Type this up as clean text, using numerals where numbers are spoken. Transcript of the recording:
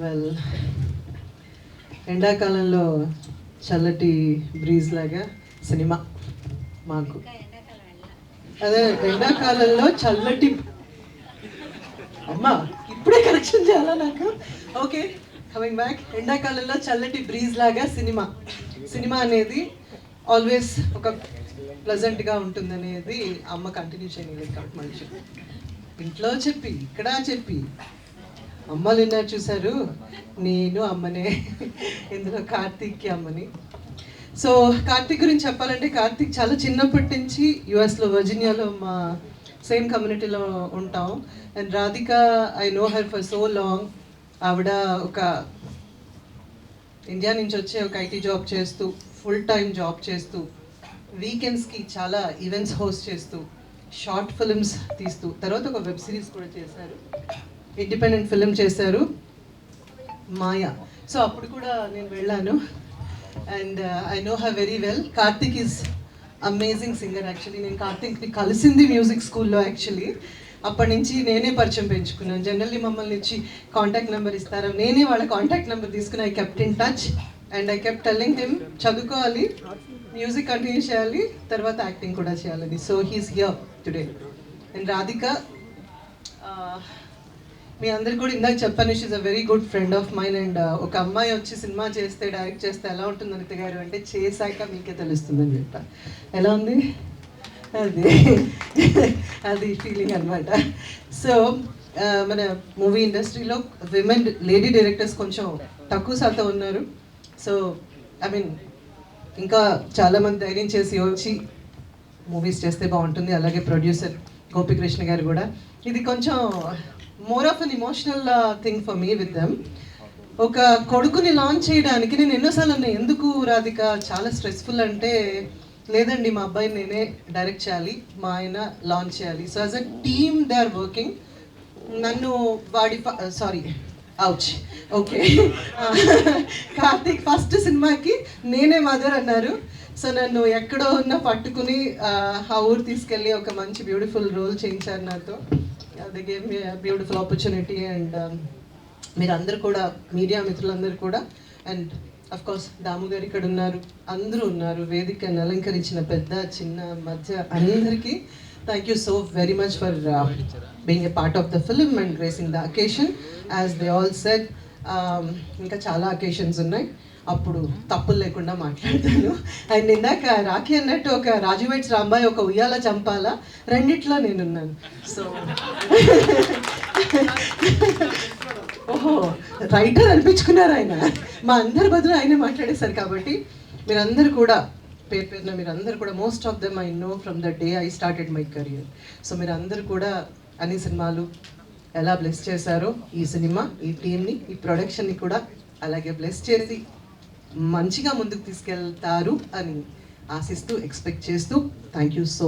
Well, ఎండాకాలంలో చల్లటి breeze లాగా సినిమా మాకు. అదే ఎండాకాలంలో చల్లటి అమ్మా ఇప్పుడే కరెక్షన్ చేయాలా నాకు? Okay, coming back. ఎండాకాలంలో చల్లటి బ్రీజ్ లాగా సినిమా అనేది ఆల్వేస్ ఒక ప్లజెంట్గా ఉంటుందనేది అమ్మ కంటిన్యూ చేయలేదు కాబట్టి మనిషి ఇంట్లో చెప్పి ఇక్కడ చెప్పి అమ్మలు విన్నారు చూశారు, నేను అమ్మనే ఇందులో కార్తీక్కి అమ్మని. సో కార్తీక్ గురించి చెప్పాలంటే, కార్తీక్ చాలా చిన్నప్పటి నుంచి యుఎస్లో వర్జీనియాలో మా సేమ్ కమ్యూనిటీలో ఉంటాం. And Radhika, I know her for so long. ఆవిడ ఒక ఇండియా నుంచి వచ్చే ఒక ఐటీ జాబ్ చేస్తూ, ఫుల్ టైం జాబ్ చేస్తూ, వీకెండ్స్కి చాలా ఈవెంట్స్ హోస్ట్ చేస్తూ, షార్ట్ ఫిల్మ్స్ తీస్తూ, తర్వాత ఒక వెబ్ సిరీస్ కూడా చేశారు, ఇండిపెండెంట్ ఫిల్మ్ చేశారు మాయా. సో అప్పుడు కూడా నేను వెళ్ళాను and I know her very well. Karthik is amazing singer. Actually నేను కార్తిక్ని కలిసింది మ్యూజిక్ స్కూల్లో. యాక్చువల్లీ అప్పటి నుంచి నేనే పరిచయం పెంచుకున్నాను. జనరల్లీ మమ్మల్ని ఇచ్చి కాంటాక్ట్ నెంబర్ ఇస్తారు, నేనే వాళ్ళ కాంటాక్ట్ నెంబర్ తీసుకుని I kept in touch and I kept telling him చదువుకోవాలి, మ్యూజిక్ కంటిన్యూ చేయాలి, తర్వాత యాక్టింగ్ కూడా చేయాలని. So he's here today. And Radhika, మీ అందరికి కూడా ఇందాక చెప్పాను, she's a very good friend of mine. And ఒక అమ్మాయి వచ్చి సినిమా చేస్తే, డైరెక్ట్ చేస్తే ఎలా ఉంటుంది అనిత గారు అంటే, చేశాక మీకే తెలుస్తుందని చెప్పా. ఎలా ఉంది అది ఫీలింగ్ అనమాట. సో మన మూవీ ఇండస్ట్రీలో విమెన్ లేడీ డైరెక్టర్స్ కొంచెం తక్కువ శాతం ఉన్నారు. సో ఐ మీన్ ఇంకా చాలామంది ధైర్యం చేసి వచ్చి మూవీస్ చేస్తే బాగుంటుంది. అలాగే ప్రొడ్యూసర్ గోపికృష్ణ గారు కూడా. ఇది కొంచెం more of an emotional thing for me with them. ఒక కొడుకుని లాంచ్ చేయడానికి నేను ఎన్నోసార్లు అన్నా, ఎందుకు రాధిక చాలా స్ట్రెస్ఫుల్ అంటే, లేదండి మా అబ్బాయిని నేనే డైరెక్ట్ చేయాలి, మా ఆయన లాంచ్ చేయాలి. So as a team they are working. నన్ను వాడి sorry ouch okay Karthik first సినిమాకి నేనే మదర్ అన్నారు. సో నన్ను ఎక్కడో ఉన్న పట్టుకుని ఆ ఊరు తీసుకెళ్ళి ఒక మంచి బ్యూటిఫుల్ రోల్ చేయించారు నాతో. They gave me beautiful opportunity. And మీరందరూ కూడా, మీడియా మిత్రులందరూ కూడా, అండ్ అఫ్ కోర్స్ దాము గారు ఇక్కడ ఉన్నారు, అందరూ ఉన్నారు, వేదికను అలంకరించిన పెద్ద చిన్న మధ్య అందరికీ thank you so very much for being a part of the film and gracing the occasion. As they all said, ఇంకా చాలా అకేషన్స్ ఉన్నాయి, అప్పుడు తప్పులు లేకుండా మాట్లాడతాను. అండ్ ఇందాక రాఖీ అన్నట్టు ఒక రాజు వెయిట్స్ రాంబాయ్, ఒక ఉయ్యాల చంపాల, రెండిట్లో నేనున్నాను. సో ఓహో, రైటర్ అనిపించుకున్నారు ఆయన. మా అందరి బదులు ఆయనే మాట్లాడేశారు. కాబట్టి మీరందరూ కూడా పేరు పేరున మీరందరూ కూడా, most of them I know from the day I started my career. So మీరందరూ కూడా అన్ని సినిమాలు ఎలా బ్లెస్ చేశారో, ఈ సినిమా, ఈ టీమ్ని, ఈ ప్రొడక్షన్ని కూడా అలాగే బ్లెస్ చేసి మంచిగా ముందుకు తీసుకెళ్తారు అని ఆశిస్తూ, ఎక్స్పెక్ట్ చేస్తూ, థ్యాంక్ యూ సో